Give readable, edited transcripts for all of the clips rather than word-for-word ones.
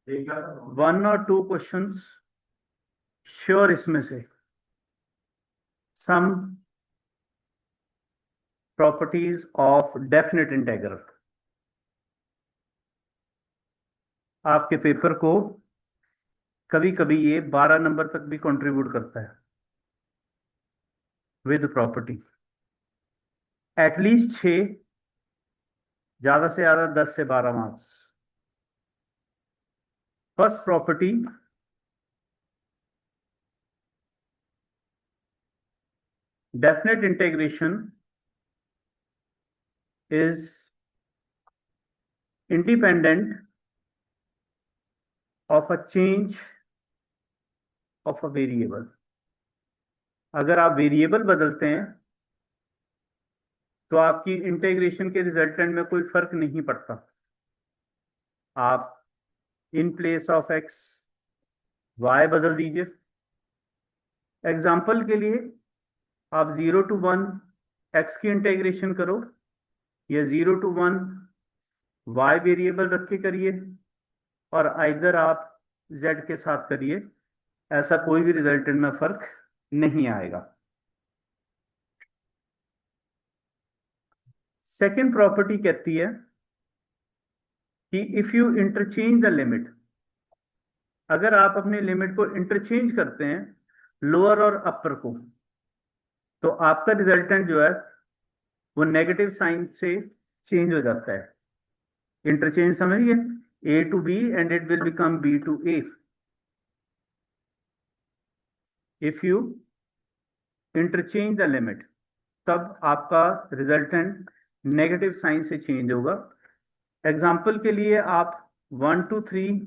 1 और 2 questions sure इसमें से some properties of definite integral आपके पेपर को कभी कभी ये 12 नंबर तक भी कंट्रीब्यूट करता है विद प्रॉपर्टी। एटलीस्ट 6, ज्यादा से ज्यादा 10 से 12 marks. First property, definite integration is independent of a change of a variable। अगर आप वेरिएबल बदलते हैं तो आपकी इंटीग्रेशन के रिजल्टेंट में कोई फर्क नहीं पड़ता। आप in place of x y बदल दीजिए। एग्जाम्पल के लिए आप 0 to 1 एक्स की इंटीग्रेशन करो या 0 to 1 वाई वेरिएबल रख के करिए, और आइदर आप जेड के साथ करिए, ऐसा कोई भी रिजल्टेंट में फर्क नहीं आएगा। सेकेंड प्रॉपर्टी कहती है कि if you interchange the limit, अगर आप अपने लिमिट को इंटरचेंज करते हैं लोअर और अपर को, तो आपका रिजल्टेंट जो है वो नेगेटिव साइन से चेंज हो जाता है। इंटरचेंज समझिए, A to B and it will become B to A. If you interchange the limit, तब आपका रिजल्टेंट नेगेटिव साइन से चेंज होगा। एग्जाम्पल के लिए आप 1 to 3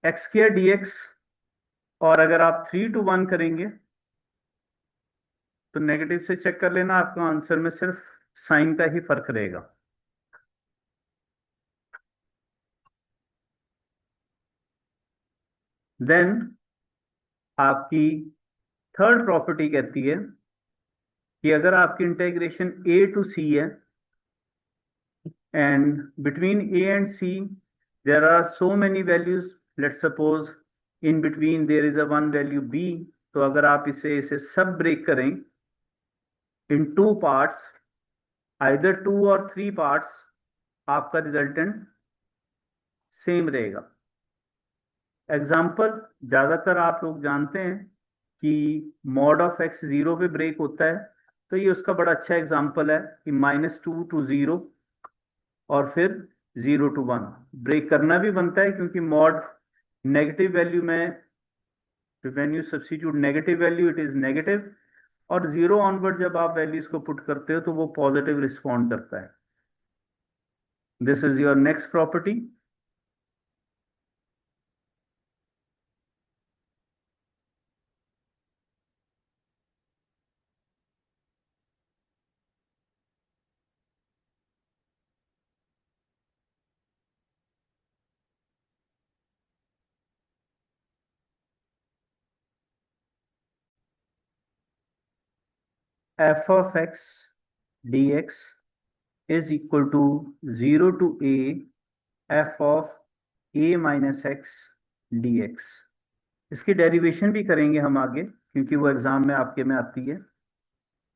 x square d x, और अगर आप 3 to 1 करेंगे तो नेगेटिव से चेक कर लेना, आपका आंसर में सिर्फ साइन का ही फर्क रहेगा। देन आपकी थर्ड प्रॉपर्टी कहती है कि अगर आपकी इंटीग्रेशन ए टू सी है and between a and c there are so many values, let's suppose in between there is a one value b, तो अगर आप इसे सब ब्रेक करें इन 2 पार्ट्स, आइदर 2 और 3 पार्ट्स, आपका रिजल्टेंट सेम रहेगा। एग्जाम्पल ज्यादातर आप लोग जानते हैं कि मॉड ऑफ एक्स 0 पे ब्रेक होता है, तो ये उसका बड़ा अच्छा एग्जाम्पल है कि -2 to 0 और फिर 0 to 1 ब्रेक करना भी बनता है, क्योंकि मॉड नेगेटिव वैल्यू में when you substitute negative value it is negative, और 0 ऑनवर्ड जब आप वैल्यूज को पुट करते हो तो वो पॉजिटिव रिस्पॉन्ड करता है। This is your next property. f of x dx is equal to 0 to a f of a minus x dx। इसकी डेरिवेशन भी करेंगे हम आगे, क्योंकि वो एग्जाम में आपके में आती है।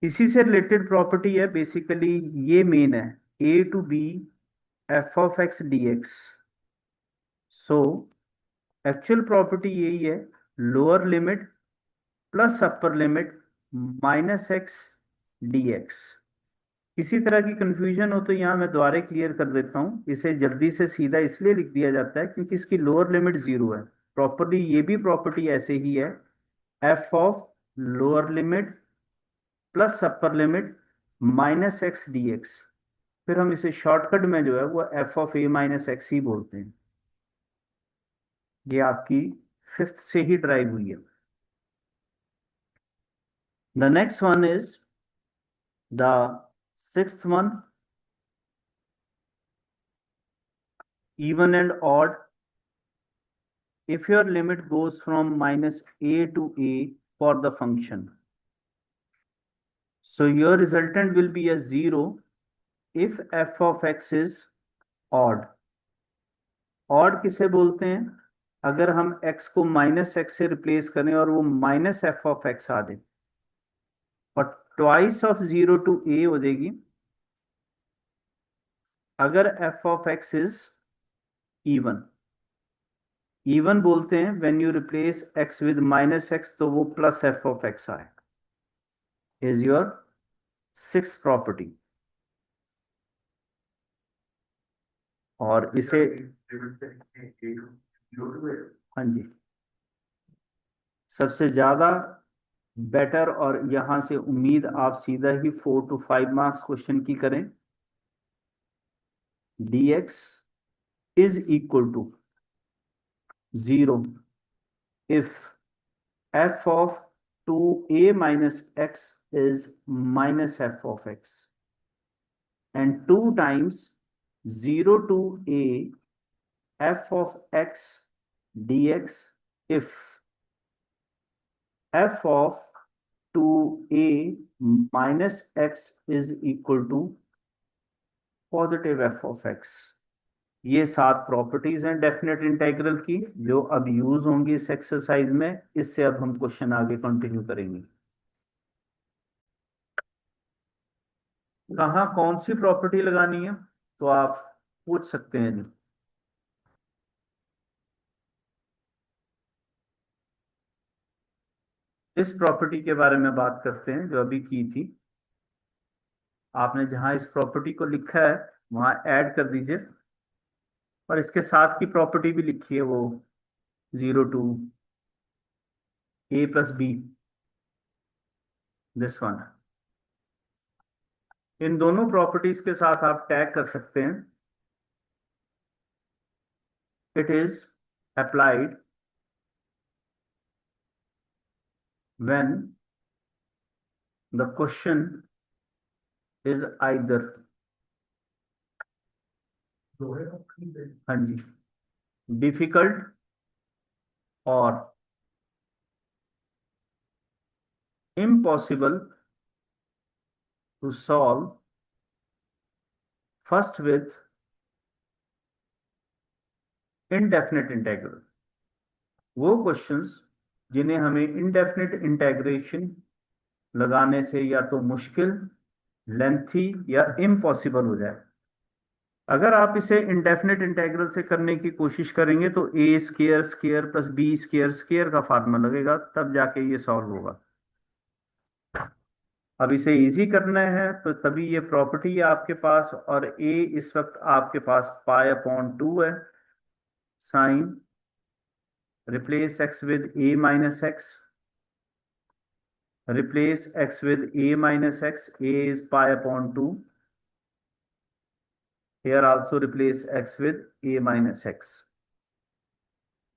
इसी से रिलेटेड प्रॉपर्टी है बेसिकली, ये मेन है, a to b f of x dx। So actual property यही है, lower limit plus upper limit minus x dx। किसी तरह की कंफ्यूजन हो तो यहाँ मैं दोबारा क्लियर कर देता हूँ। इसे जल्दी से सीधा इसलिए लिख दिया जाता है क्योंकि इसकी लोअर लिमिट 0 है। प्रॉपर्टी ये भी प्रॉपर्टी ऐसे ही है, f of lower limit plus upper limit minus x d x. फिर हम इसे शॉर्टकट में जो है वो f of a minus x ही बोलते हैं। ये आपकी फिफ्थ से ही ड्राइव हुई है। The next one is the sixth one, even and odd if your limit goes from minus a to a for the function, so your resultant will be a 0 if f of x is odd, odd किसे बोलते हैं? अगर हम x को minus x से replace करें और वो माइनस एफ ऑफ एक्स आ दे, और ट्वाइस ऑफ 0 टू a हो जाएगी अगर F of x is even. Even बोलते हैं when you replace x with minus x, तो वो प्लस एफ ऑफ एक्स आए, इज योर सिक्स प्रॉपर्टी। और इसे, हाँ जी, सबसे ज्यादा बेटर, और यहां से उम्मीद आप सीधा ही 4 to 5 मार्क्स क्वेश्चन की करें। dx is equal to 0 if f of 2a minus x is minus f of x, and 2 times 0 to a f of x dx if f of 2a minus x is equal to positive F of x. ये 7 properties हैं definite integral की, जो अब use होंगी इस exercise में। इससे अब हम क्वेश्चन आगे कंटिन्यू करेंगे। कहाँ कौन सी प्रॉपर्टी लगानी है तो आप पूछ सकते हैं जी। इस प्रॉपर्टी के बारे में बात करते हैं जो अभी की थी। आपने जहां इस प्रॉपर्टी को लिखा है वहां ऐड कर दीजिए, और इसके साथ की प्रॉपर्टी भी लिखी है, वो 0 to a plus b, this one. इन दोनों प्रॉपर्टीज के साथ आप टैग कर सकते हैं, it is applied when the question is either, हाँ जी, डिफिकल्ट और impossible to solve, first with indefinite integral। वो क्वेश्चंस जिन्हें हमें indefinite integration लगाने से या तो मुश्किल, लेंथी या इम्पॉसिबल हो जाए। अगर आप इसे इंडेफिनेट इंटेग्रल से करने की कोशिश करेंगे तो a square square plus b square square का फार्मूला लगेगा, तब जाके ये सॉल्व होगा। अब इसे इजी करना है तो तभी ये प्रॉपर्टी है आपके पास, और ए इस वक्त आपके पास पाई अपॉन 2 है। Sine, replace x with a minus x, replace x with a minus x, a is pi upon 2, here also replace x with a minus x।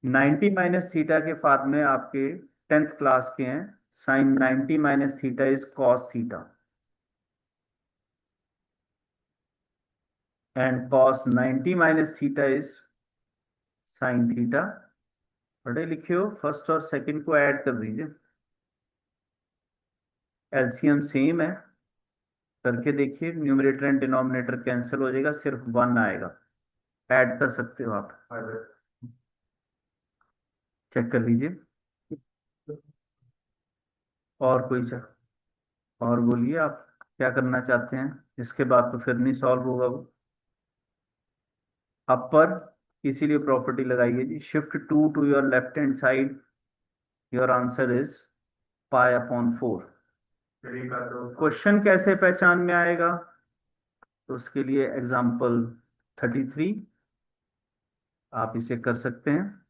90 minus theta के फार्मूले आपके 10th क्लास के हैं। Sine 90 minus theta is cos theta, and cos 90 minus theta is sine theta. पढ़े लिखे हो, first और second को ऐड कर दीजिए, एलसीएम सेम है, करके देखिए, न्यूमरेटर एंड डिनोमिनेटर कैंसिल हो जाएगा, सिर्फ 1 आएगा। ऐड कर सकते हो आप, चेक कर लीजिए। और कोई चेक, और बोलिए आप क्या करना चाहते हैं, इसके बाद तो फिर नहीं सॉल्व होगा वो। अपर, इसीलिए प्रॉपर्टी लगाइए जी, shift 2 to your left hand side, your answer is pi upon 4। Question कैसे पहचान में आएगा, तो उसके लिए एग्जांपल 33 आप इसे कर सकते हैं।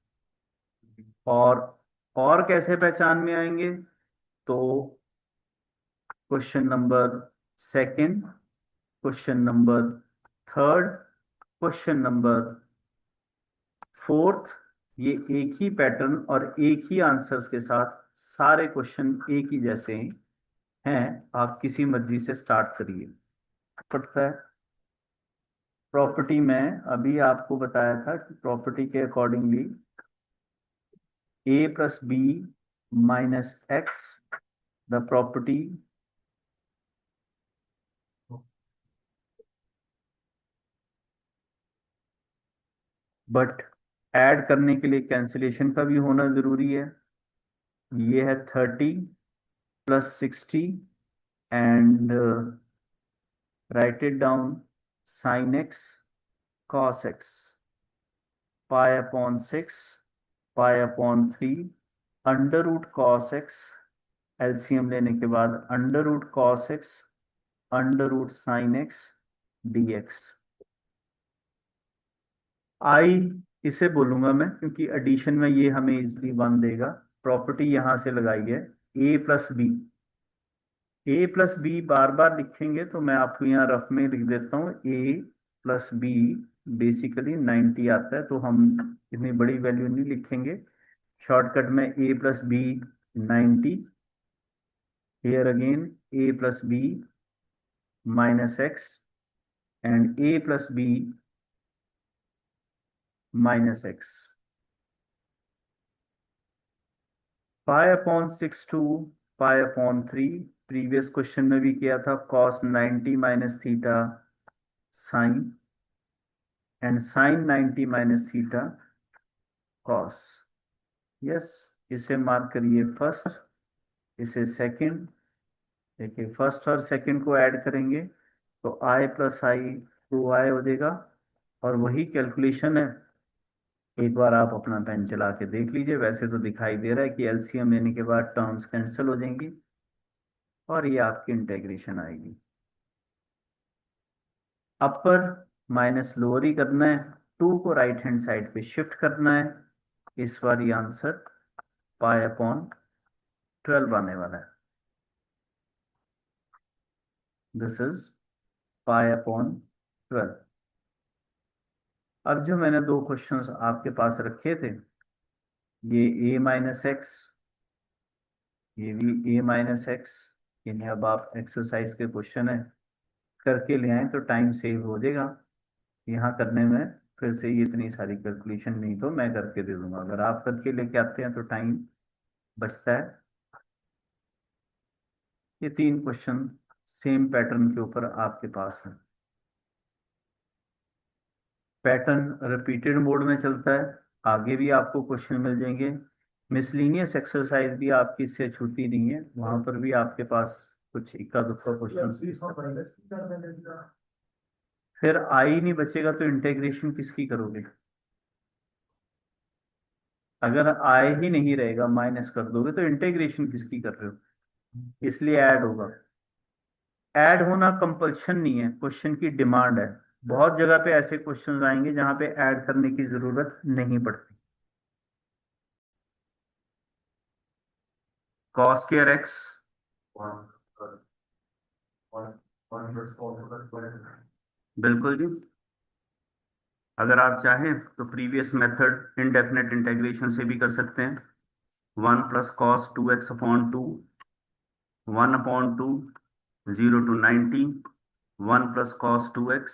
और कैसे पहचान में आएंगे, तो question number second, question number third, question number fourth, ये एक ही पैटर्न और एक ही आंसर्स के साथ सारे क्वेश्चन एक ही जैसे हैं। आप किसी मर्जी से स्टार्ट करिए, पड़ता है। प्रॉपर्टी में अभी आपको बताया था कि प्रॉपर्टी के accordingly a plus b minus x, the property but add करने के लिए कैंसिलेशन का भी होना जरूरी है। ये है 30 plus 60 and write it down, sine x cos x, pi upon 6, pi upon 3, under root cos x, LCM लेने के बाद under root cos x, under root sine x dx। I इसे बोलूंगा मैं क्योंकि एडिशन में ये हमें इजली 1 देगा। प्रॉपर्टी यहां से लगाई है ए प्लस बी। ए प्लस बी बार बार लिखेंगे तो मैं आपको यहाँ रफ में लिख देता हूँ। ए प्लस बी बेसिकली 90 आता है, तो हम इतनी बड़ी वैल्यू नहीं लिखेंगे। शॉर्टकट में a plus b 90, here again a plus b minus x and a plus b minus x. Pi upon 6 to pi upon 3, previous question में भी किया था। Cos 90 minus theta sine and sine 90 minus theta cos. Yes, इसे mark करिए first, इसे second. देखिए first और second को ऐड करेंगे तो आई प्लस आई 2i हो जाएगा। और वही कैलकुलेशन है, एक बार आप अपना पेन चला के देख लीजिए। वैसे तो दिखाई दे रहा है कि एलसीएम लेने के बाद टर्म्स कैंसिल हो जाएंगी और ये आपकी इंटेग्रेशन आएगी। अपर माइनस लोअर ही करना है, 2 को राइट हैंड साइड पे शिफ्ट करना है। इस बार ये आंसर पाई अपॉन 12 आने वाला है। This is pi upon 12। अब जो मैंने दो क्वेश्चंस आपके पास रखे थे, ये a माइनस एक्स, ये भी a माइनस एक्स, इन्हें अब आप एक्सरसाइज के क्वेश्चन है करके ले आए तो टाइम सेव हो जाएगा। यहाँ करने में फिर से ये इतनी सारी कैलकुलेशन नहीं तो मैं करके दे दूंगा। अगर आप करके लेके आते हैं तो टाइम बचता है। ये 3 क्वेश्चन सेम पैटर्न के ऊपर आपके पास है। पैटर्न रिपीटेड मोड में चलता है, आगे भी आपको क्वेश्चन मिल जाएंगे। मिसलीनियस एक्सरसाइज भी आपकी इससे छूटी नहीं है, वहां पर भी आपके पास कुछ इक्का दुक्का क्वेश्चन। फिर आई नहीं बचेगा तो इंटीग्रेशन किसकी करोगे? अगर आई ही नहीं रहेगा, माइनस कर दोगे तो इंटीग्रेशन किसकी कर रहे हो? इसलिए ऐड होगा। ऐड होना कंपल्शन नहीं है, क्वेश्चन की डिमांड है। बहुत जगह पे ऐसे क्वेश्चंस आएंगे जहां पे ऐड करने की जरूरत नहीं पड़ती। कॉस स्क्वायर एक्स, बिल्कुल जी। अगर आप चाहें तो प्रीवियस मेथड इनडेफिनेट इंटीग्रेशन से भी कर सकते हैं। 1 + cos 2x/2, 1/2, 0 to 90, 1 + cos 2x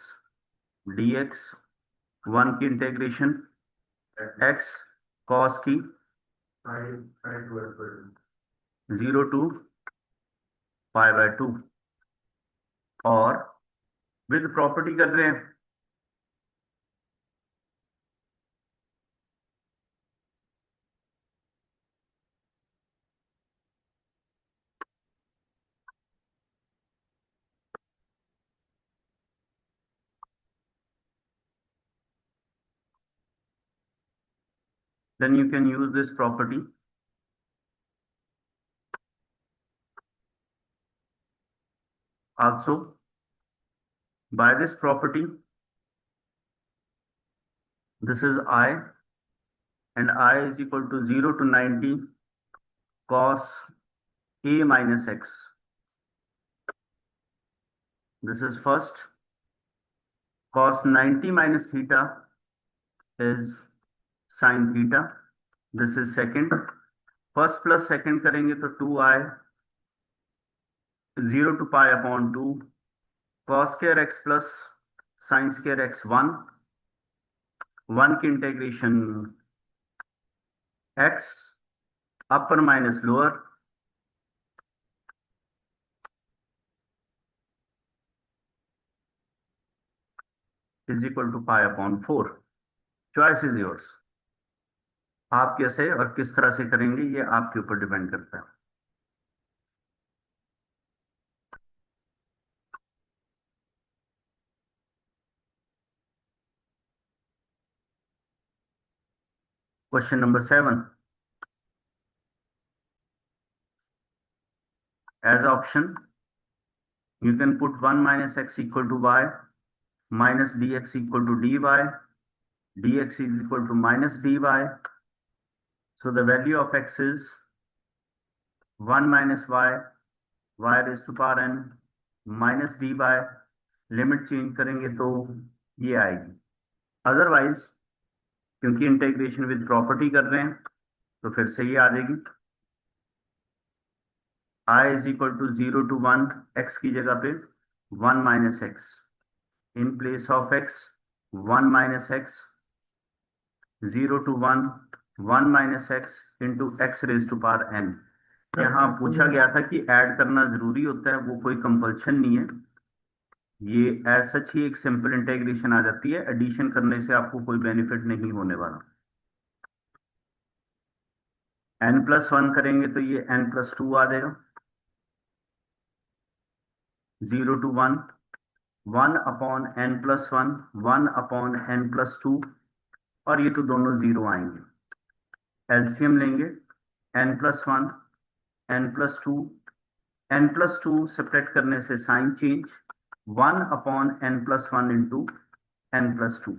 dx, 1 की इंटीग्रेशन x cos की 0 to π/2, और विद प्रॉपर्टी कर रहे हैं। Then you can use this property. Also, by this property, this is I, and I is equal to 0 to 90 cos a minus x. This is first. Cos 90 minus theta is sin theta. This is second. First plus second करेंगे तो 2i 0 to π/2 cos square x plus sin square x 1 की integration x upper minus lower is equal to π/4. Choice is yours. आप कैसे और किस तरह से करेंगे ये आपके ऊपर डिपेंड करता है। Question number 7, as option you can put 1 minus x equal to y minus dx equal to dy, dx is equal to minus dy. So the value of x is 1 minus y raised to power n minus dy. Limit change करेंगे तो ये आएगी। Otherwise क्योंकि integration with property कर रहे हैं तो फिर से ये आ जाएगी I is equal to 0 to 1, x की जगह पे 1 minus x, in place of x 1 minus x, 0 to 1 1 minus x into x raised to power n। यहाँ पूछा गया था कि ऐड करना जरूरी होता है, वो कोई कंपल्शन नहीं है, ये एज सच ही एक सिंपल इंटीग्रेशन आ जाती है, एडिशन करने से आपको कोई बेनिफिट नहीं होने वाला। n+1 करेंगे तो ये n+2 आ जाएगा, 0 to 1 1 upon n+1 1 upon n+2, और ये तो दोनों जीरो आएंगे। एलसीएम लेंगे n+1 n+2, n+2 सब्ट्रैक्ट करने से sign change, 1 upon n+1 into n+2।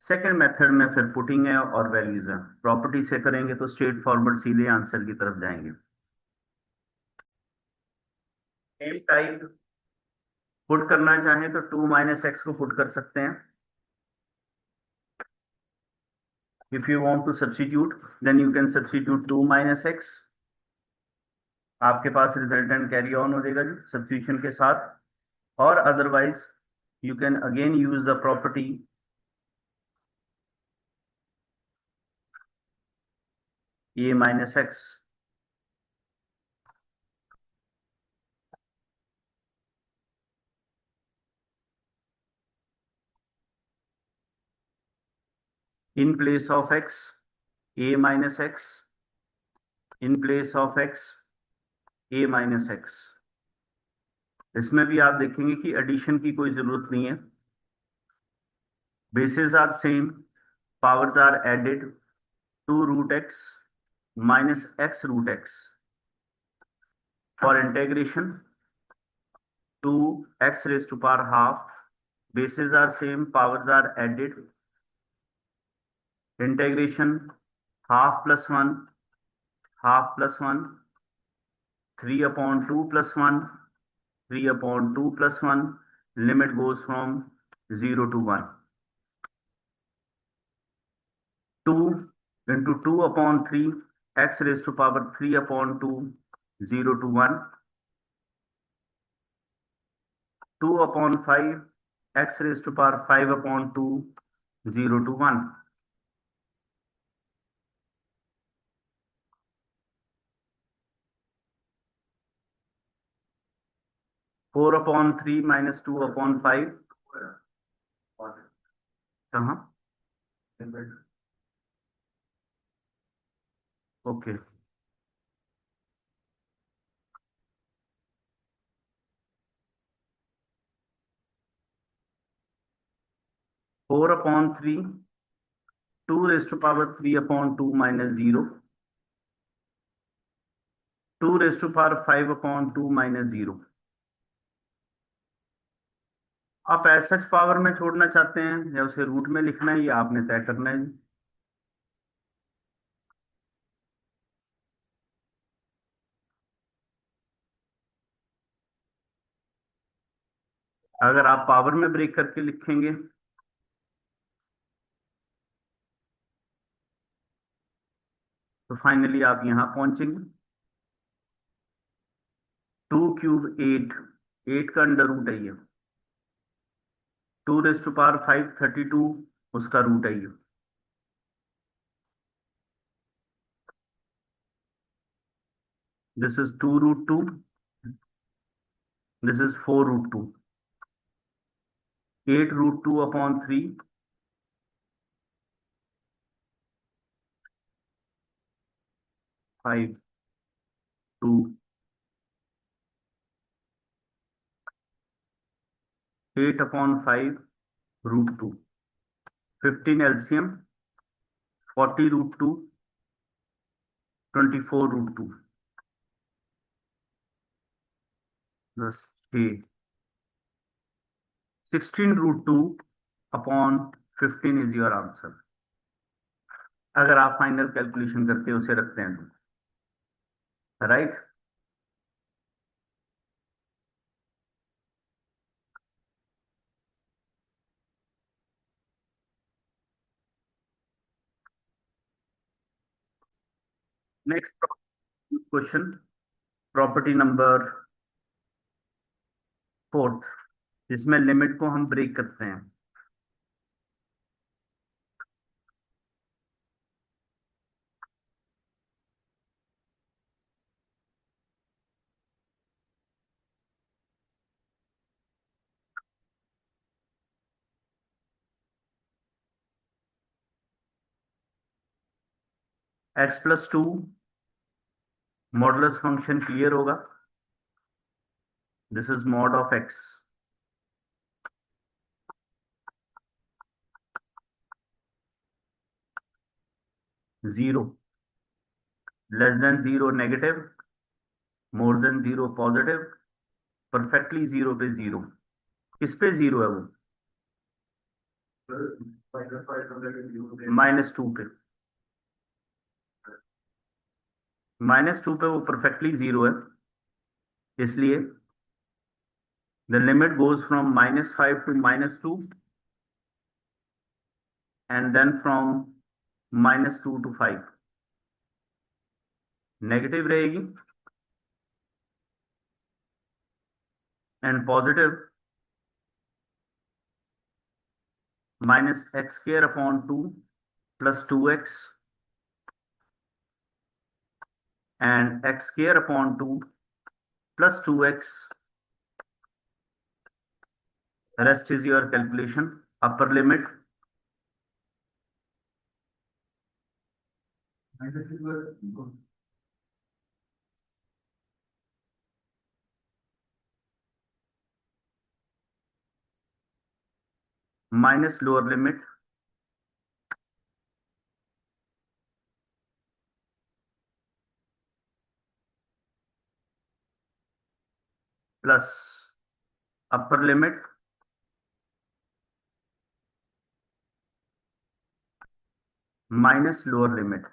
Second method में फिर पुटिंग है और वैल्यूज है, प्रॉपर्टी से करेंगे तो स्ट्रेट फॉरवर्ड सीधे आंसर की तरफ जाएंगे। सेम टाइप पुट करना चाहें तो 2 माइनस एक्स को पुट कर सकते हैं। If you want to substitute then you can substitute 2 minus x, आपके पास रिजल्टेंट कैरी ऑन हो जाएगा जी सब्स्टिट्यूशन के साथ। और otherwise you can again use the property a minus x, in place of x a minus x, in place of x a minus x। इसमें भी आप देखेंगे कि एडिशन की कोई जरूरत नहीं है, bases are same, powers are added, 2 root x minus x root x for integration 2x raised to power half, bases are same, powers are added, integration half plus 1 half plus 1, 3 upon 2 plus 1 3 upon 2 plus 1, limit goes from 0 to 1, 2 into 2 upon 3 x raised to power 3 upon 2, 0 to 1, 2 upon 5 x raised to power 5 upon 2, 0 to 1, 4 upon 3 minus 2 upon 5, कहाँ okay, 4 upon 3 2 raised to power 3 upon 2 minus 0, 2 raised to power 5 upon 2 minus 0। आप as such power में छोड़ना चाहते हैं या उसे root में लिखना है, ये आपने तय करना है। अगर आप पावर में ब्रेक करके लिखेंगे तो फाइनली आप यहां पहुंचेंगे, 2 क्यूब 8, 8 का अंडर रूट है ये, 2 रेज टू पावर 5 32 उसका रूट है ये, this is 2 root 2, this is 4 root 2, 8 root 2 upon 3 5 to 8 upon 5 root 2. 15 LCM, 40 root 2, 24 root 2. Thus, 16 root 2 upon 15 is your answer. अगर आप फाइनल कैलकुलेशन करके उसे रखते हैं तो right. Next question, property number 4, जिसमें लिमिट को हम ब्रेक करते हैं। x+2 मॉडुलस फंक्शन क्लियर होगा। This is mod of x, zero, less than zero negative, more than zero positive, perfectly zero पे जीरो। किस पे जीरो है वो? -2 पे। -2 पे वो परफेक्टली जीरो है, इसलिए the limit goes from -5 to -2 and then from -2 to 5 negative रहेगी and positive -x² + 2x and x² + 2x. Rest is your calculation. Upper limit minus lower limit plus upper limit minus lower limit.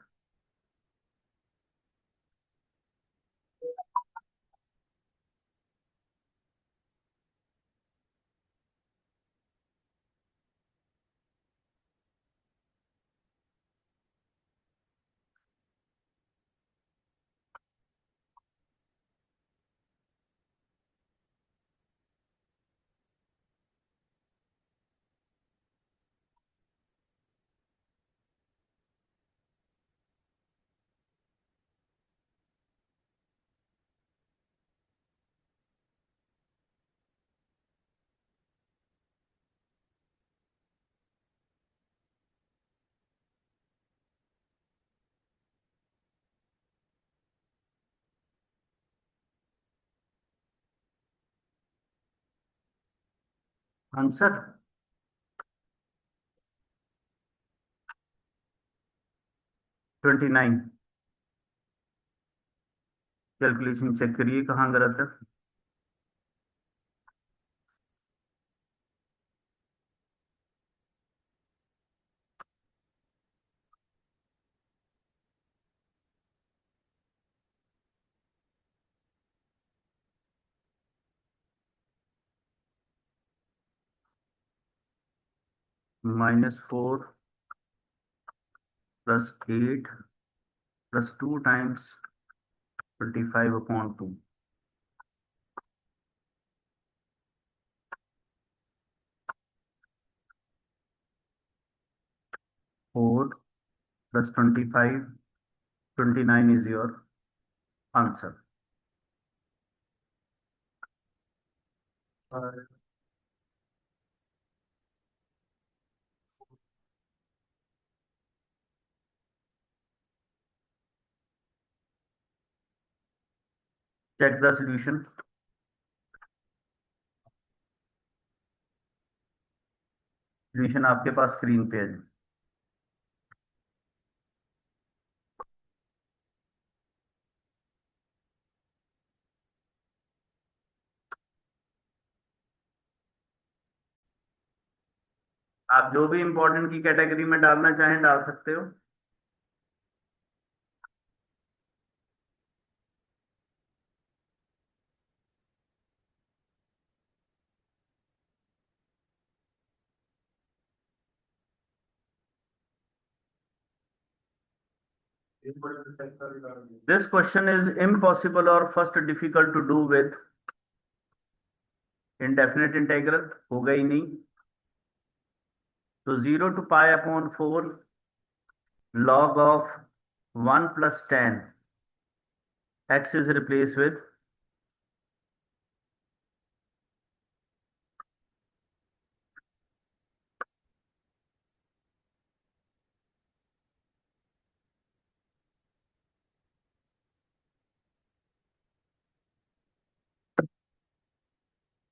Answer 29. Calculation check करिए कहाँ गलत है। -4 + 8 + 2 times 25/2. 4 + 25, 29 is your answer. check the solution. Solution आपके पास screen पे है। आप जो भी इंपॉर्टेंट की कैटेगरी में डालना चाहें डाल सकते हो। This question is impossible or first difficult to do with indefinite integral, होगा ही नहीं। तो 0 to pi upon 4 log of 1 plus tan x is replaced with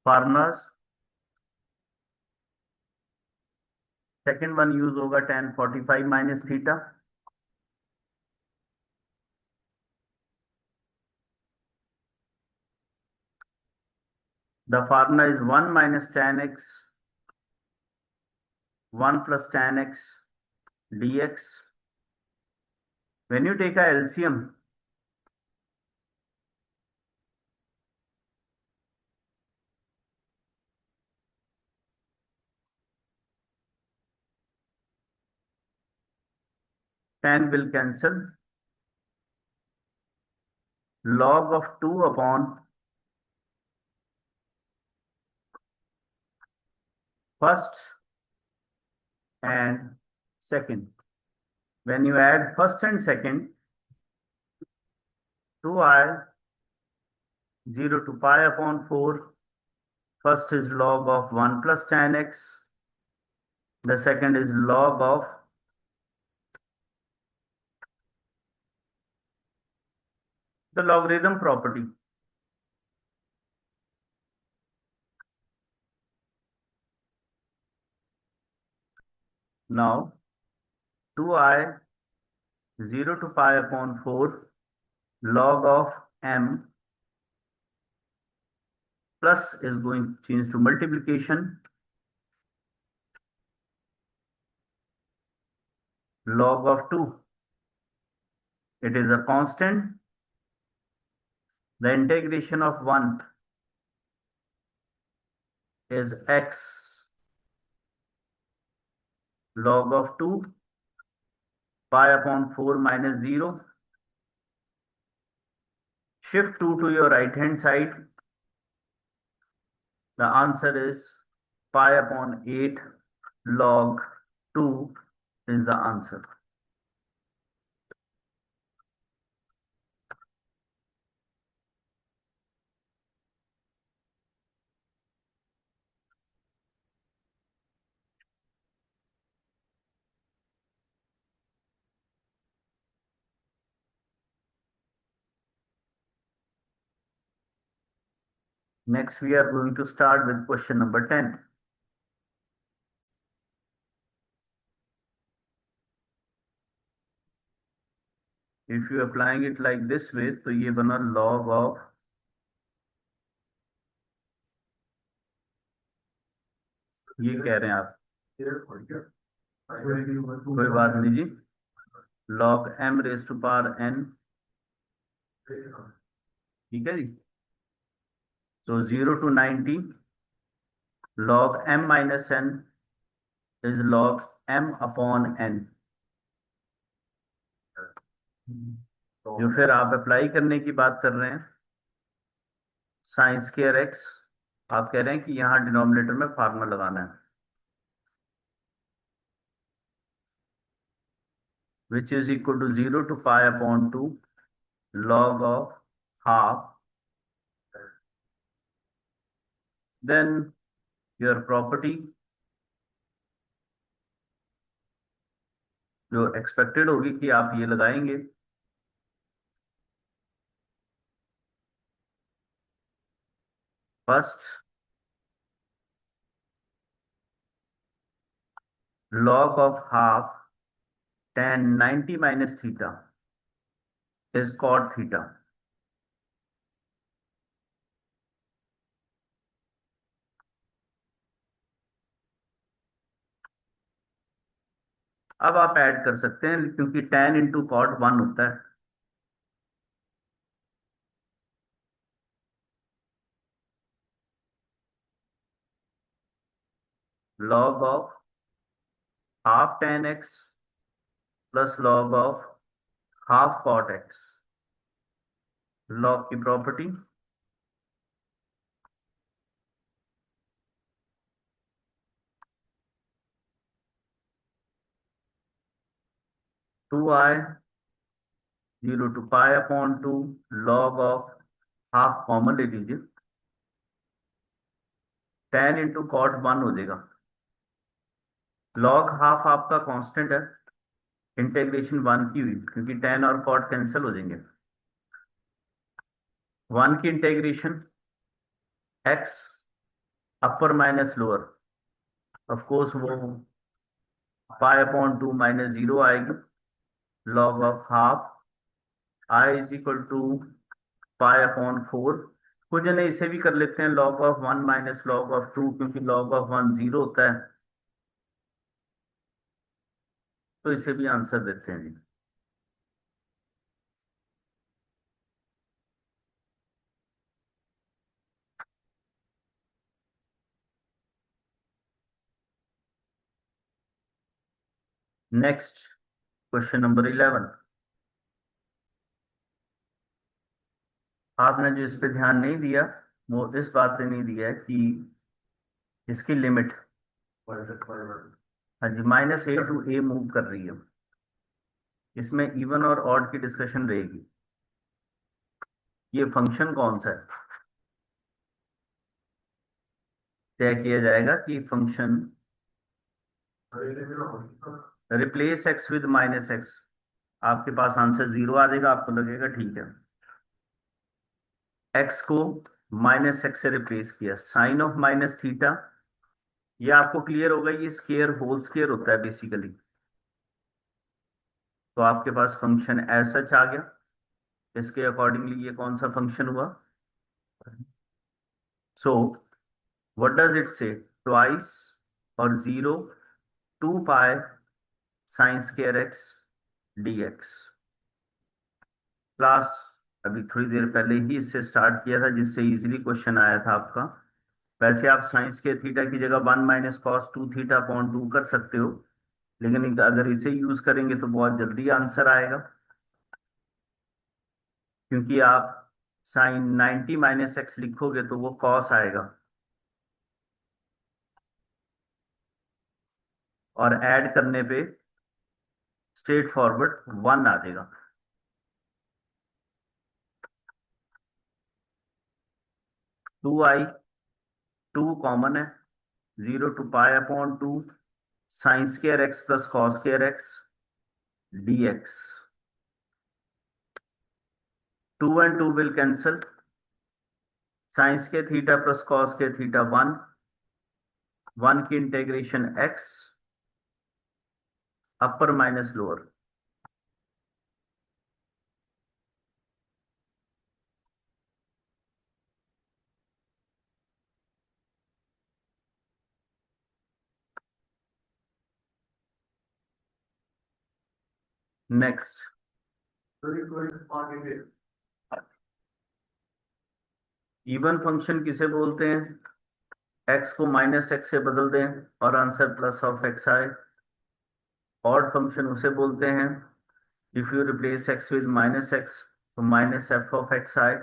formulas। Second one use होगा tan 45 minus theta। The formula is 1 minus tan x 1 plus tan x dx। When you take a LCM, tan will cancel, log of 2 upon first and second। When you add first and second, 2i 0 to pi upon 4, first is log of 1 plus tan x, the second is log of the logarithm property। Now 2i 0 to pi upon 4 log of m plus is going to change to multiplication, log of 2, it is a constant, the integration of 1 is x log of 2 pi upon 4 minus 0, shift 2 to your right hand side, the answer is pi upon 8 log 2 is the answer। Next we are going to start with question number 10। If you applying it like this way, तो ये बना log of ये कह रहे हैं आप, कोई बात नहीं जी, log m raised to power n, ठीक है जी। तो 0 to 90 log m minus n is log m upon n। जो फिर आप अप्लाई करने की बात कर रहे हैं साइन स्क्वायर एक्स, आप कह रहे हैं कि यहाँ डिनोमिनेटर में फार्मूला लगाना है, which is equal to 0 to pi upon 2 log of half, then your property जो एक्सपेक्टेड होगी कि आप ये लगाएंगे first log of half tan 90 minus theta is cot theta. अब आप ऐड कर सकते हैं क्योंकि tan इंटू कॉट 1 होता है। log of half tan x plus log of half cot x, log की property 2i 0 to pi upon 2 log of half common ले लीजिए, tan इंटू कॉट 1 हो जाएगा। log हाफ आपका कांस्टेंट है, इंटीग्रेशन 1 की हुई क्योंकि tan और कॉट कैंसिल हो जाएंगे। 1 की integration x upper minus lower, of course वो पाई अपॉन 2 माइनस 0 आएगी। log of half i is equal to pi upon 4। कुछ जने इसे भी कर लेते हैं log of 1 minus log of 2, क्योंकि log ऑफ 1 0 होता है, तो इसे भी आंसर देते हैं जी। Next question number 11। आपने जो इस पे ध्यान नहीं दिया वो इस बात पे नहीं दिया है कि इसकी लिमिट, हाँ जी, minus a to a move कर रही है। इसमें इवन और ऑड की डिस्कशन रहेगी। ये फंक्शन कौन सा है, तय किया जाएगा कि function replace x with minus x. आपके पास आंसर 0 आ जाएगा, आपको लगेगा ठीक है। एक्स को माइनस एक्स से रिप्लेस किया, साइन ऑफ माइनस थीटा, ये आपको क्लियर होगा, ये स्केयर होल स्केयर होता है बेसिकली। तो आपके पास फंक्शन एज सच आ गया। इसके अकॉर्डिंगली ये कौन सा फंक्शन हुआ। सो व्हाट डज इट से, ट्वाइस और 0 2 pi sine square x dx plus, अभी थोड़ी देर पहले ही इससे स्टार्ट किया था जिससे इजीली क्वेश्चन आया था आपका। वैसे आप साइंस के थीटा की जगह 1 माइनस कॉस 2 थीटा अपॉन 2 कर सकते हो, लेकिन अगर इसे यूज करेंगे तो बहुत जल्दी आंसर आएगा, क्योंकि आप साइन 90 माइनस एक्स लिखोगे तो वो कॉस आएगा और ऐड करने पे स्ट्रेट फॉरवर्ड 1 आ जाएगा। टू आई, 2 कॉमन है, 0 to pi upon 2 sine square x plus cos square x dx। 2 and 2 will cancel, sine के थीटा प्लस कॉस के थीटा 1, 1 की integration x upper minus lower. Next, even function किसे बोलते हैं, x को minus x से बदल दें और आंसर प्लस ऑफ एक्स आए। ऑड फंक्शन उसे बोलते हैं if you replace x with minus x तो माइनस एफ ऑफ एक्स आए।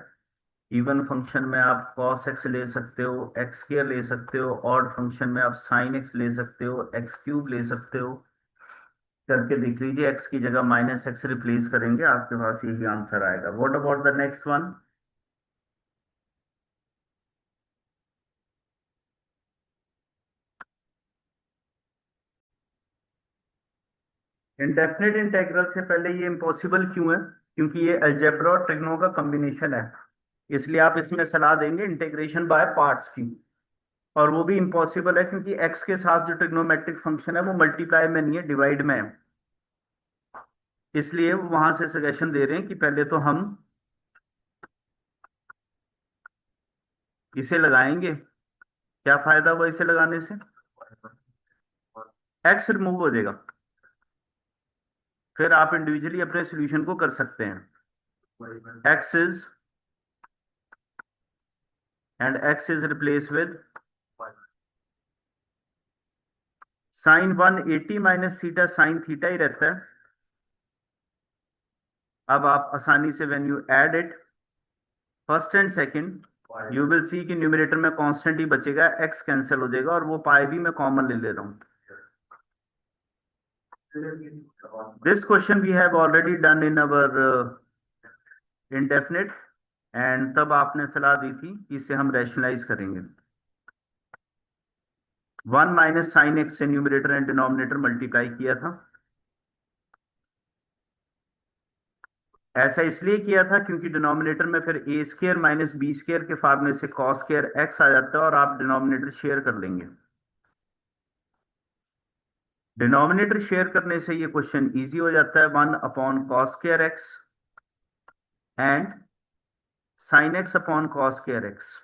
इवन फंक्शन में आप cos x ले सकते हो, x स्क्वायर ले सकते हो, ऑड फंक्शन में आप sin x ले सकते हो, x क्यूब ले सकते हो। करके देख लीजिए, x की जगह माइनस एक्स रिप्लेस करेंगे, आपके पास यही आंसर आएगा। What about the next one. Indefinite integral से पहले ये इम्पॉसिबल क्यों है, क्योंकि ये अलजेब्रा और ट्रिग्नो का कॉम्बिनेशन है। इसलिए आप इसमें सलाह देंगे इंटीग्रेशन बाय पार्ट्स की, और वो भी इम्पॉसिबल है क्योंकि x के साथ जो ट्रिग्नोमेट्रिक फंक्शन है वो मल्टीप्लाई में नहीं है, डिवाइड में है। इसलिए वो वहां से सजेशन दे रहे हैं कि पहले तो हम इसे लगाएंगे। क्या फायदा हुआ इसे लगाने से? x रिमूव हो जाएगा, फिर आप इंडिविजुअली अपने सॉल्यूशन को कर सकते हैं। x is and x is replace with sine 180 minus theta, sine theta ही रहता है। अब आप आसानी से when you add it first and second, you will see कि न्यूमरेटर में कांस्टेंट ही बचेगा, x कैंसिल हो जाएगा, और वो पाई भी मैं कॉमन ले ले रहा हूं। This question we have already done in our indefinite, and तब आपने सलाह दी थी कि इसे हम रैशनलाइज करेंगे। 1 माइनस साइन एक्स से न्यूमरेटर एंड डिनोमिनेटर मल्टीप्लाई किया था। ऐसा इसलिए किया था क्योंकि डिनोमिनेटर में फिर ए स्केयर माइनस बी स्केयर के फार्मूले से कॉस स्केयर एक्स आ जाता है, और आप डिनोमिनेटर शेयर कर लेंगे। डिनोमिनेटर शेयर करने से ये क्वेश्चन इजी हो जाता है। 1 upon cos square x and sine x upon cos square x.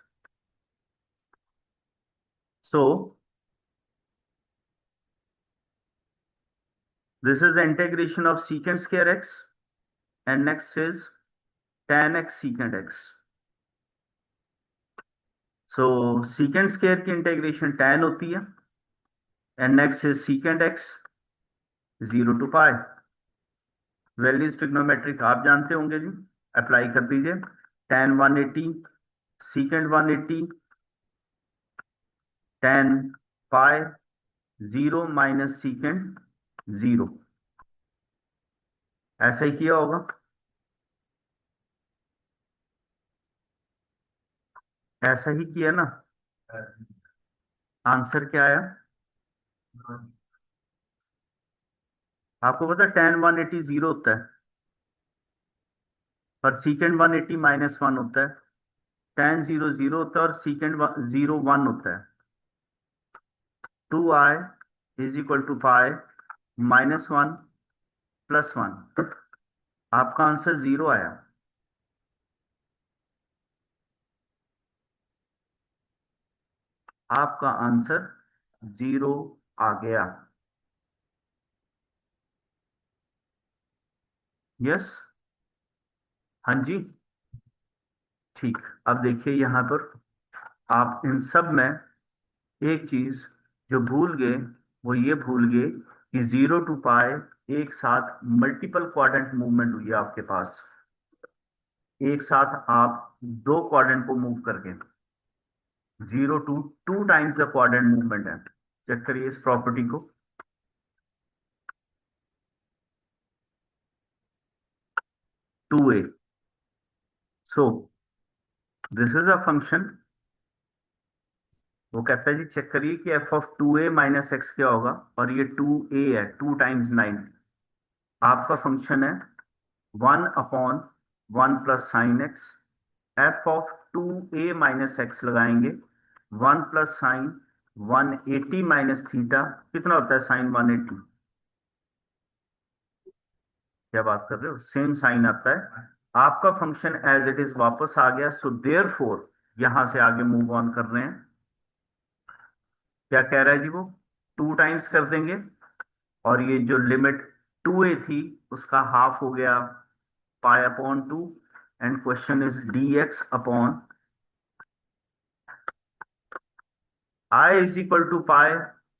So this is the integration of secant square x, and next is tan x secant x. So secant square की integration tan होती है, and next is secant x 0 to pi। Values trigonometric आप जानते होंगे जी, apply कर दीजिए। tan 180 secant 180 tan pi 0 minus secant 0, ऐसा ही किया होगा। ऐसा ही किया ना? आंसर क्या आया? आपको पता है tan 180 0 होता है, और secant 180 -1 होता है। tan 0 0 होता है और secant 0 1 होता है। 2i इज इक्वल टू पाई -1 +1। आपका आंसर 0 आया। आपका आंसर 0 आ गया। यस, हाँ जी, ठीक। अब देखिए यहां पर आप इन सब में एक चीज जो भूल गए, वो ये भूल गए कि 0 टू पाई एक साथ मल्टीपल क्वाड्रेंट मूवमेंट हुई है आपके पास। एक साथ आप दो क्वाड्रेंट को मूव करके 0 to 2 times the quadrant movement है। चेक करिए इस प्रॉपर्टी को। 2a। So this is a function. वो कहता है जी चेक करिए कि f of 2a minus x क्या होगा, और ये 2a है, 2 टाइम्स 9। आपका फंक्शन है 1/1 plus sine x. f of 2a minus x लगाएंगे, 1 प्लस साइन 180 माइनस थीटा, कितना होता है साइन 180? क्या बात कर रहे हो, सेम साइन आता है। आपका फंक्शन एज इट इज वापस आ गया। सो देयरफॉर यहां से आगे मूव ऑन कर रहे हैं। क्या कह रहा है जी वो? 2 टाइम्स कर देंगे, और ये जो लिमिट 2a थी उसका हाफ हो गया pi upon 2, and question is dx upon i is equal to pi.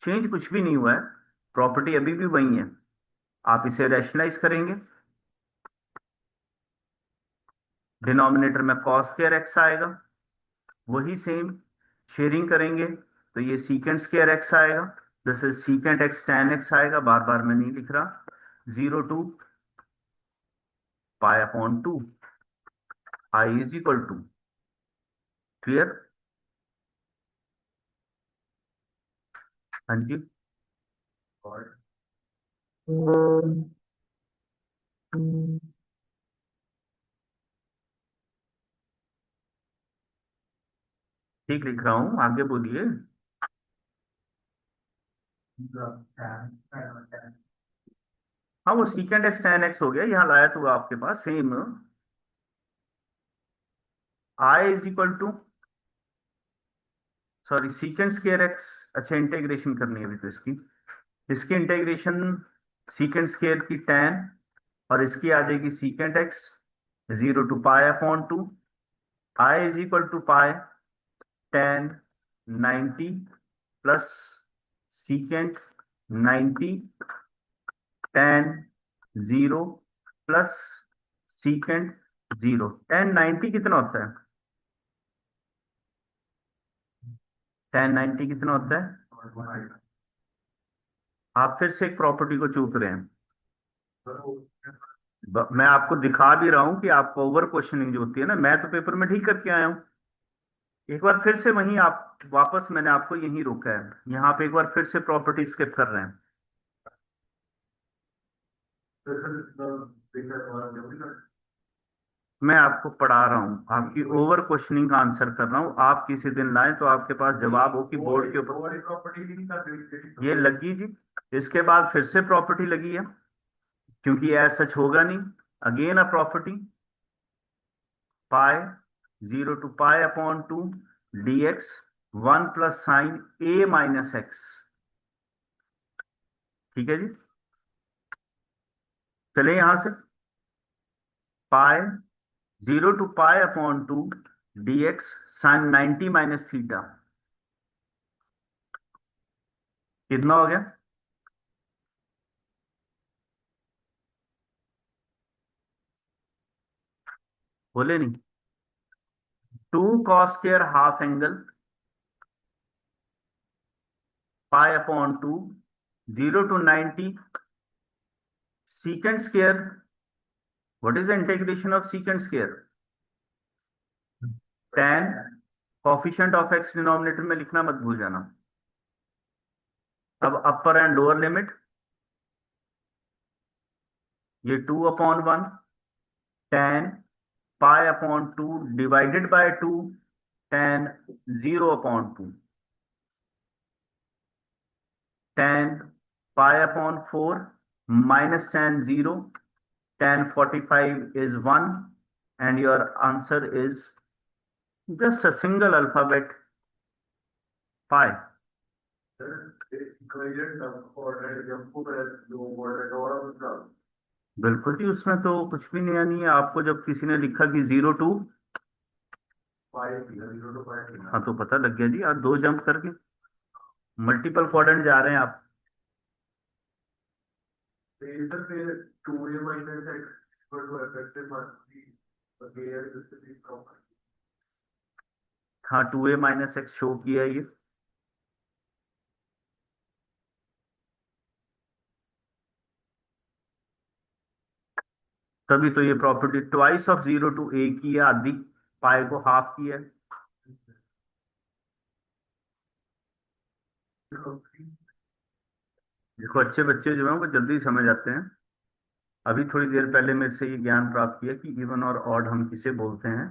Change कुछ भी नहीं हुआ है, प्रॉपर्टी अभी भी वही है। आप इसे रैशनलाइज करेंगे, डिनोमिनेटर में कॉस स्क्वायर एक्स आएगा, वही सेम शेयरिंग करेंगे तो ये सीकेंट स्क्वायर एक्स आएगा। This is secant x tan x आएगा, बार बार मैं नहीं लिख रहा। 0 to pi upon 2, I is equal to. Clear? हाँ जी। ठीक लिख रहा हूँ, आगे बोलिए। हाँ वो सीकेंड एक्स tan x हो गया, यहाँ लाया तो आपके पास same. I is equal to, sorry secant square x. अच्छा इंटीग्रेशन करनी है अभी तो इसकी, इसकी इंटीग्रेशन सीकेंड स्केयर की tan, और इसकी आ जाएगी secant x 0 to π/2। I is equal to pi tan 90 plus secant 90 tan 0 plus secant 0। tan 90 कितना होता है? tan 90 कितना होता है? आप फिर से एक प्रॉपर्टी को चूक रहे हैं। मैं आपको दिखा भी रहा हूं कि आप ओवर क्वेश्चनिंग जो होती है ना, मैं तो पेपर में ठीक करके आया हूं। एक बार फिर से वहीं आप वापस, मैंने आपको यहीं रोका है, यहाँ पे एक बार फिर से प्रॉपर्टी स्किप कर रहे हैं। मैं आपको पढ़ा रहा हूँ, आपकी ओवर क्वेश्चनिंग का आंसर कर रहा हूँ। आप किसी दिन लाएं तो आपके पास जवाब हो कि बोर्ड के ऊपर ये लगी जी। इसके बाद फिर से प्रॉपर्टी लगी है, क्योंकि ऐसा सच होगा नहीं। Again a property, pi 0 to π/2 dx 1 + sin a - x। ठीक है जी, चले यहां से। Pi 0 to π/2 dx sin 90 - theta कितना हो गया? बोले नहीं। 2 cos² ½ angle π/2 0 to 90 secant square। What is the integration of secant square? tan coefficient of x denominator में लिखना मत भूल जाना। अब अपर एंड लोअर लिमिट, ये 2/1 tan π/2 divided by 2 tan 0/2 tan π/4 minus tan 0 tan 45 is 1, and your answer is just a single alphabet pi। बिल्कुल जी, उसमें तो कुछ भी नया नहीं है। आपको जब किसी ने लिखा कि 0 to π, हाँ तो पता लग गया जी, आप दो जंप करके मल्टीपल क्वाड्रेंट जा रहे हैं आप। हाँ 2a - x शो किया है ये। तभी तो ये property twice of 0 to a की है, आधी पाई को हाफ की है। देखो अच्छे बच्चे जो हैं वो जल्दी समझ आते हैं। अभी थोड़ी देर पहले मेरे से ये ज्ञान प्राप्त किया कि इवन और ऑड हम किसे बोलते हैं,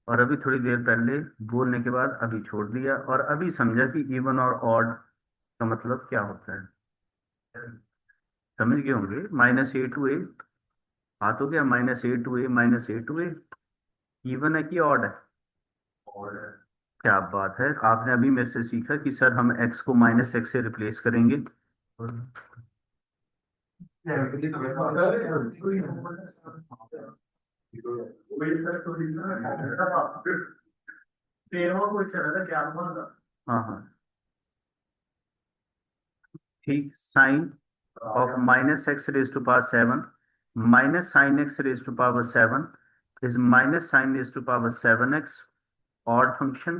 और अभी थोड़ी देर पहले बोलने के बाद अभी छोड़ दिया, और अभी समझा कि इवन और ऑड का मतलब क्या होता है। समझ गए होंगे। -a to a, हाँ तो क्या -a to a -a to a even है कि ऑड है? ऑड है। क्या बात है, आपने अभी मेरे से सीखा कि सर हम x को -x से रिप्लेस करेंगे। हाँ हाँ ठीक। Sine of -x raised to power 7 minus sin x raised to power 7 is minus sin raised to power 7x, odd function.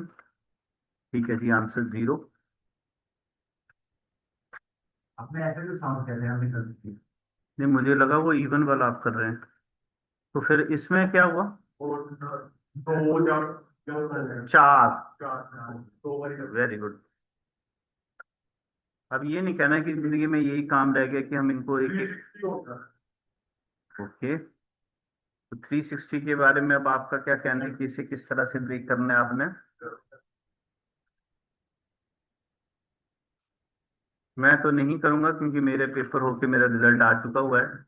ठीक है जी, आंसर 0। आपने ऐसे भी साउंड कर रहे हैं, हमने कर दी। नहीं मुझे लगा वो इवन वाला आप कर रहे हैं, तो फिर इसमें क्या हुआ? चार। Very good. अब ये नहीं कहना कि जिंदगी में यही काम रह गया कि हम इनको एक एक। ओके, तो 360 के बारे में अब आपका क्या कहना है कि इसे किस तरह से ब्रेक करना है आपने? मैं तो नहीं करूंगा क्योंकि मेरे पेपर होके मेरा रिजल्ट आ चुका हुआ है।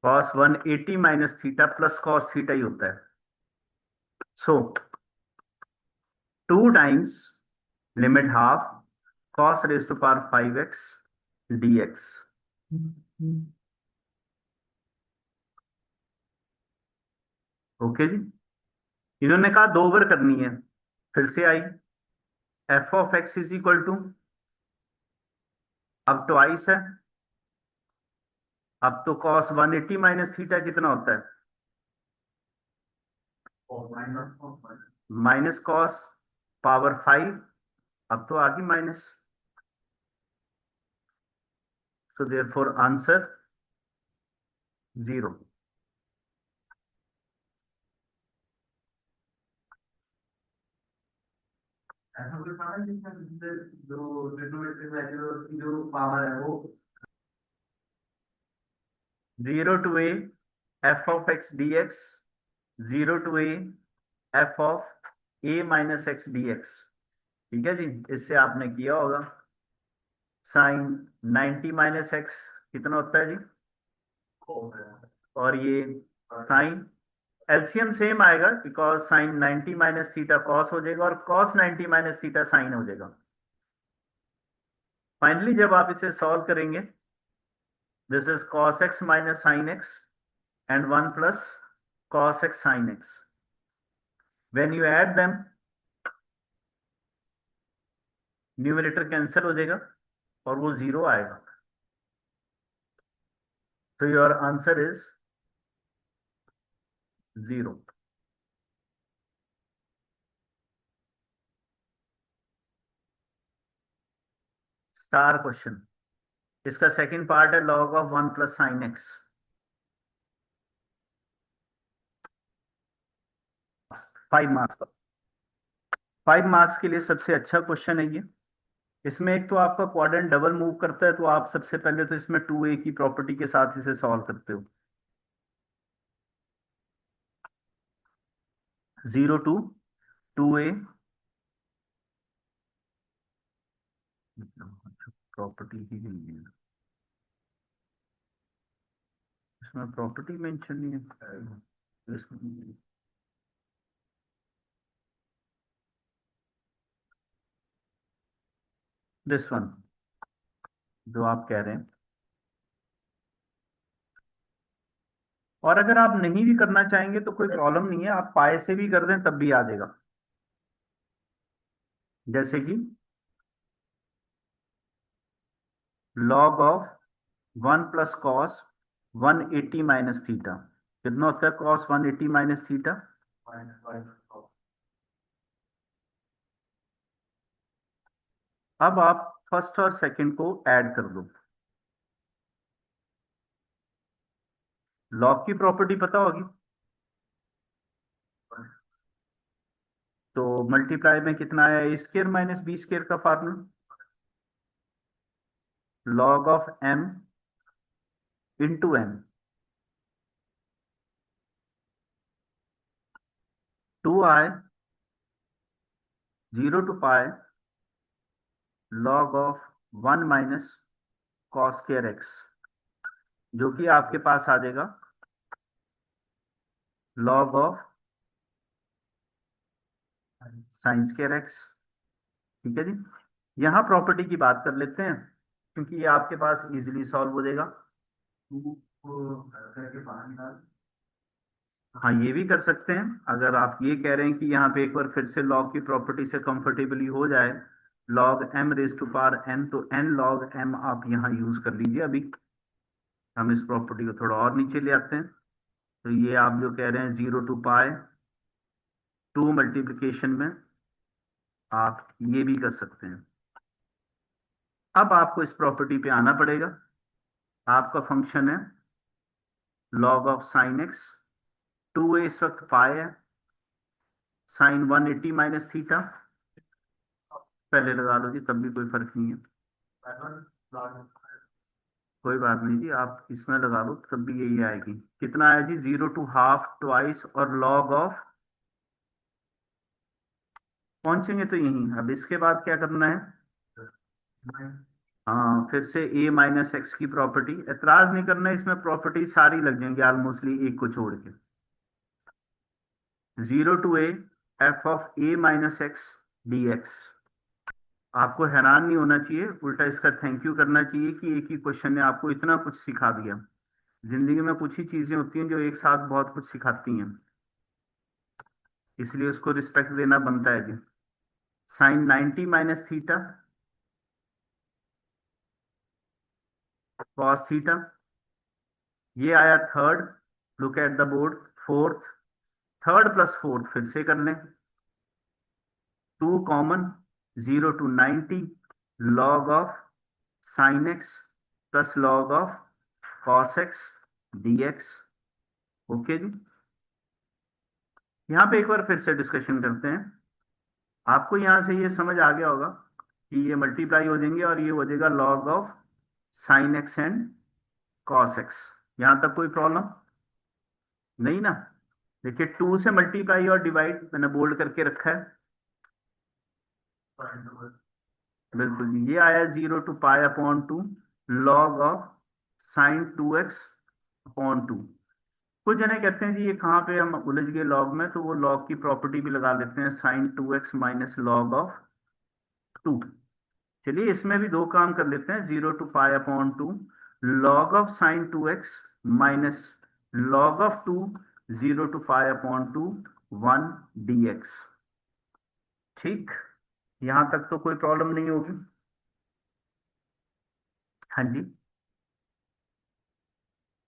Cos 180 minus theta plus cos theta ही होता है। So 2 times limit half cos raise to power 5x dx। Okay जी। इन्होंने कहा 2 बार करनी है। फिर से I f of x is equal to, अब ट्वाइस है। अब तो कॉस 180 माइनस थीटा कितना होता है? Minus cos power 5। अब तो आ गई माइनस। So therefore answer 0। ऐसा कोई पावर है जिसमें जो डिनोमिनेटर वैल्यू की जो पावर है वो 0 to a f of x d x, 0 to a f of a minus x d x. ठीक है जी। इससे आपने किया होगा साइन 90 माइनस एक्स कितना होता है जी? और ये साइन एलसीएम सेम आएगा because sign 90 minus theta cos हो जाएगा और कॉस 90 माइनस थीटा साइन हो जाएगा। फाइनली जब आप इसे सॉल्व करेंगे, this is cos x minus sin x and 1 plus cos x sin x. When you add them, numerator cancel हो जाएगा और वो 0 आएगा। तो your answer is 0। Star question. इसका सेकंड पार्ट है log of 1 plus sin x। 5 marks का। 5 marks के लिए सबसे अच्छा क्वेश्चन है ये। इसमें एक तो आपका क्वाड्रेंट डबल मूव करता है, तो आप सबसे पहले तो इसमें 2a की प्रॉपर्टी के साथ इसे सॉल्व करते हो। 0 टू 2a प्रॉपर्टी ही नहीं है, इसमें प्रॉपर्टी मेंशन नहीं है। दिस वन जो आप कह रहे हैं, और अगर आप नहीं भी करना चाहेंगे तो कोई प्रॉब्लम नहीं है, आप पाए से भी कर दें तब भी आ जाएगा। जैसे कि log of 1 plus cos 180 minus theta कितना होता है? Cos 180 minus theta. अब आप फर्स्ट और सेकंड को ऐड कर दो। लॉग की प्रॉपर्टी पता होगी, तो मल्टीप्लाई में कितना आया? A square minus b square का formula log of m into n। 2i 0 to pi log of 1 minus cos square x, जो कि आपके पास आ जाएगा log of sine square x. ठीक है जी। यहाँ प्रॉपर्टी की बात कर लेते हैं क्योंकि ये आपके पास इजीली सॉल्व हो जाएगा। हाँ, ये भी कर सकते हैं। अगर आप ये कह रहे हैं कि यहाँ पे एक बार फिर से लॉग की प्रॉपर्टी से कंफर्टेबली हो जाए, log m raise to power n, तो n log m आप यहाँ यूज कर लीजिए। अभी हम इस प्रॉपर्टी को थोड़ा और नीचे ले आते हैं। तो ये आप जो कह रहे हैं 0 टू पाई 2 मल्टीप्लीकेशन में आप ये भी कर सकते हैं। अब आपको इस प्रॉपर्टी पे आना पड़ेगा। आपका फंक्शन है log of sine x, 2a इस वक्त पाई है, साइन 180 माइनस थीटा, पहले लगा लो जी, तब भी कोई फर्क नहीं है। कोई बात नहीं जी, आप इसमें लगा लो तब भी यही आएगी। कितना आया जी? 0 to हाफ, ट्वाइस और लॉग ऑफ, पहुंचेंगे तो यही। अब इसके बाद क्या करना है? हाँ, फिर से a माइनस एक्स की प्रॉपर्टी, एतराज नहीं करना है, इसमें प्रॉपर्टी सारी लग जाएंगी ऑलमोस्टली, एक को छोड़ के। 0 to a F of a minus x d x. आपको हैरान नहीं होना चाहिए, उल्टा इसका थैंक यू करना चाहिए कि एक ही क्वेश्चन ने आपको इतना कुछ सिखा दिया। जिंदगी में कुछ ही चीजें होती हैं जो एक साथ बहुत कुछ सिखाती हैं, इसलिए उसको रिस्पेक्ट देना बनता है जी। Sine 90 minus theta cos theta, ये आया third. Look at the board. Fourth, third plus fourth फिर से कर लें। 2 common, 0 to 90 log of sine x plus log of cos x d x. Okay जी, यहाँ पे एक बार फिर से डिस्कशन करते हैं। आपको यहाँ से ये समझ आ गया होगा कि ये मल्टीप्लाई हो जाएंगे और ये हो जाएगा log of sine x and cos x. यहाँ तक कोई प्रॉब्लम नहीं ना? देखिए, 2 से मल्टीप्लाई और डिवाइड मैंने बोल्ड करके रखा है। बिल्कुल जी, ये आया 0 to pi upon 2 log of sign 2x upon 2। कुछ जने कहते हैं जी ये कहाँ पे हम उलझ गए लॉग में, तो वो लॉग की प्रॉपर्टी भी लगा लेते हैं, sign 2x minus log of 2। चलिए इसमें भी दो काम कर लेते हैं। 0 to pi upon 2 log of sign 2x minus log of 2, 0 to pi upon 2 1 dx। ठीक, यहां तक तो कोई प्रॉब्लम नहीं होगी। हाँ जी,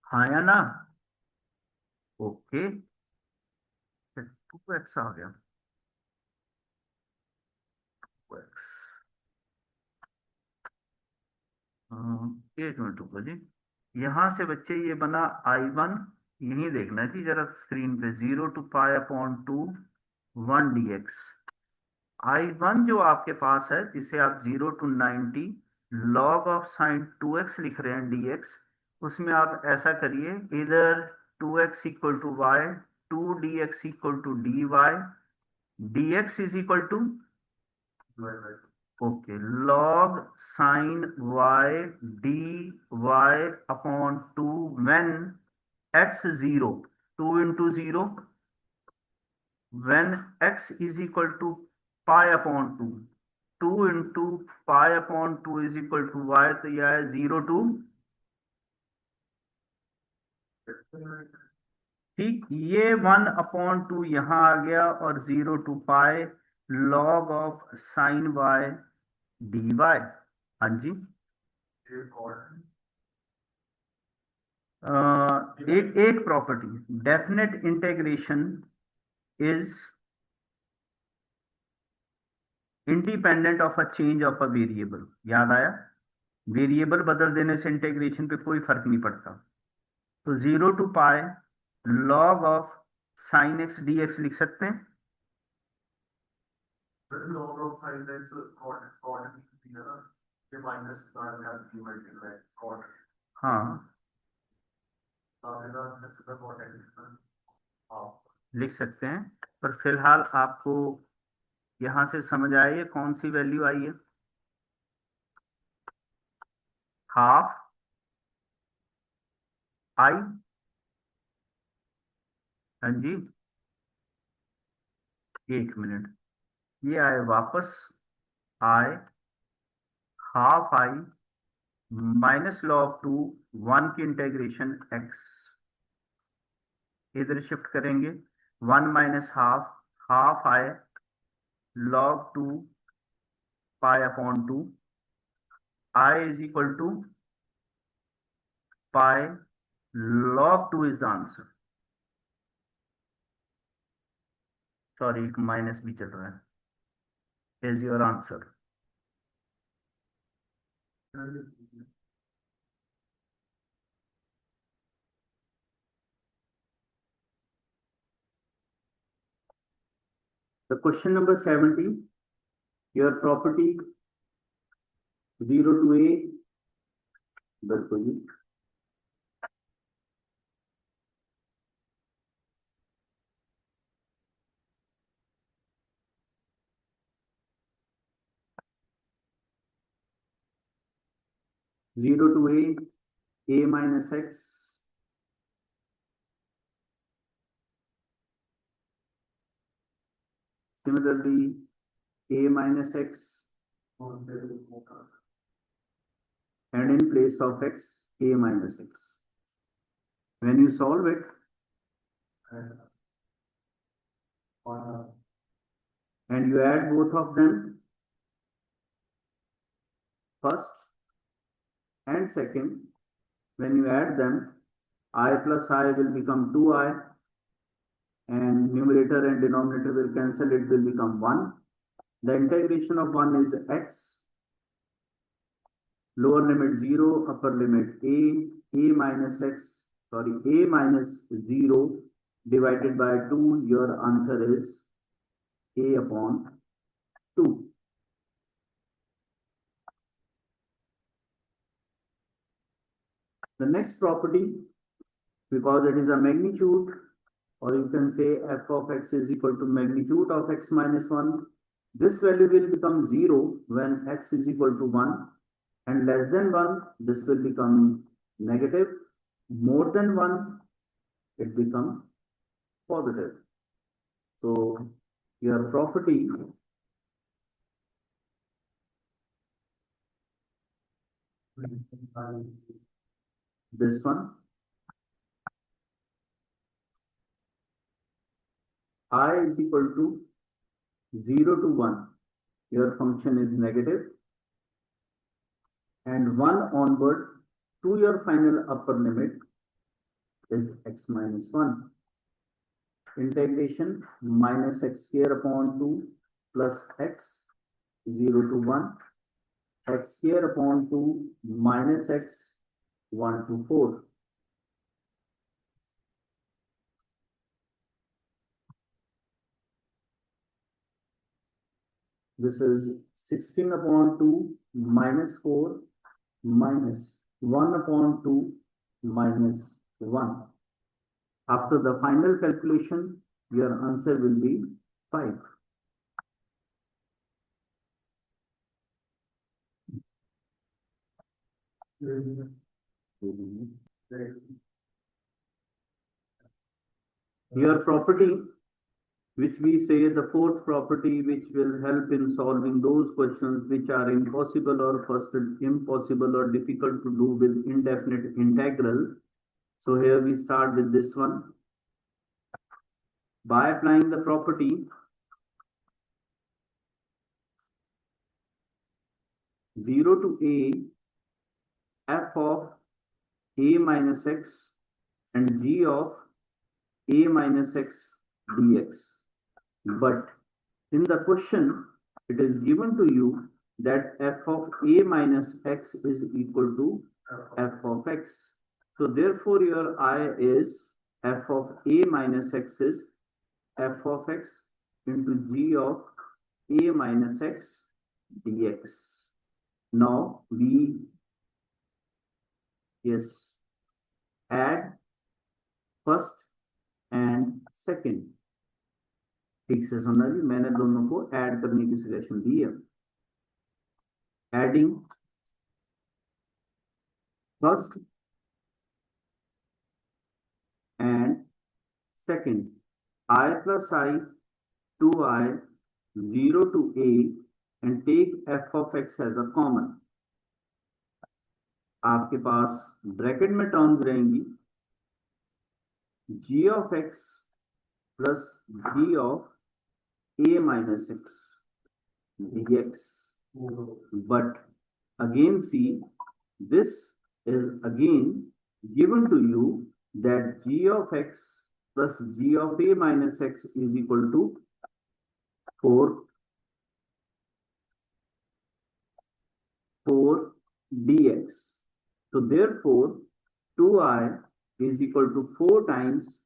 हाँ या ना? ओके, 2x आ गया। 2x, एक मिनट रुको जी। यहां से बच्चे ये बना I1, यही देखना जी जरा स्क्रीन पे। 0 to pi upon 2 1 dx। I1 जो आपके पास है, जिसे आप 0 to 90 log of sign 2x लिख रहे हैं dx, उसमें आप ऐसा करिए, इधर 2x equal to y, 2 dx equal to dy, dx is equal to, okay, log sine y dy upon 2 when x 0, 2 into 0, when x is equal to pi upon 2, 2 into pi upon 2 is equal to y, तो यह है 0 to, ठीक, ये 1 upon 2 यहां आ गया और 0 to pi log of sine y dy। हाँ जी, एक एक property, definite integration is independent of a change of a variable. याद आया? वेरिएबल बदल देने से इंटीग्रेशन पे कोई फर्क नहीं पड़ता। तो 0 to pi log of sine x d x लिख सकते हैं। Log of sine x cot के माइनस कॉट, हाँ लिख सकते हैं, पर फिलहाल आपको यहां से समझ आए ये कौन सी वैल्यू आई है? हाफ आई, हाँ जी, एक मिनट, ये आए वापस, आए half I minus log two 1 की इंटीग्रेशन एक्स, इधर शिफ्ट करेंगे, 1 माइनस हाफ, हाफ आए log 2 pi upon 2, I is equal to pi log 2 is the answer। Sorry, एक माइनस भी चल रहा है, is your answer. The question number 70, your property 0 to A, बिल्कुल जी, zero to A minus X. Similarly, A minus X, and in place of X, A minus X. When you solve it, and you add both of them, first and second, when you add them, I plus I will become 2I, and numerator and denominator will cancel, it will become 1. The integration of 1 is X, lower limit 0, upper limit A minus X, sorry, A minus 0 divided by 2, your answer is A upon 2. The next property, because it is a magnitude, or you can say f of x is equal to magnitude of x minus 1. This value will become 0 when x is equal to 1, and less than 1, this will become negative. More than 1, it becomes positive. So your property this one, I is equal to 0 to 1, your function is negative, and 1 onward to your final upper limit is x minus 1. Integration minus x square upon 2 plus x 0 to 1, x square upon 2 minus x 1 to 4. This is 16 upon 2 minus 4 minus 1 upon 2 minus 1. After the final calculation, your answer will be 5. Your property, which we say the fourth property, which will help in solving those questions which are impossible or first impossible or difficult to do with indefinite integral. So here we start with this one. By applying the property 0 to A, f of A minus x and g of A minus x dx. But in the question, it is given to you that f of A minus x is equal to f of x. So therefore your I is f of A minus x is f of x into g of A minus x dx. Now we add first and second. ठीक से सुनना जी, मैंने दोनों को add करने की suggestion दी है. Adding first and second, I plus I 2I 0 to A and take f of x as a common. आपके पास ब्रैकेट में टर्म्स रहेंगी g of x plus g of A minus x dx. But again see, this is again given to you that g of x plus g of A minus x is equal to 4 dx. So therefore 2I is equal to 4 times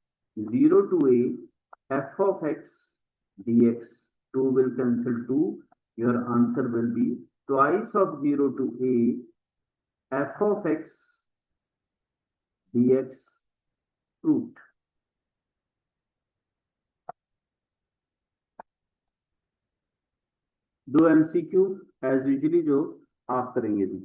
0 to A f of x dx. 2 will cancel 2. Your answer will be twice of 0 to a f of x dx root. दो MCQ as usually जो आप करेंगे जी।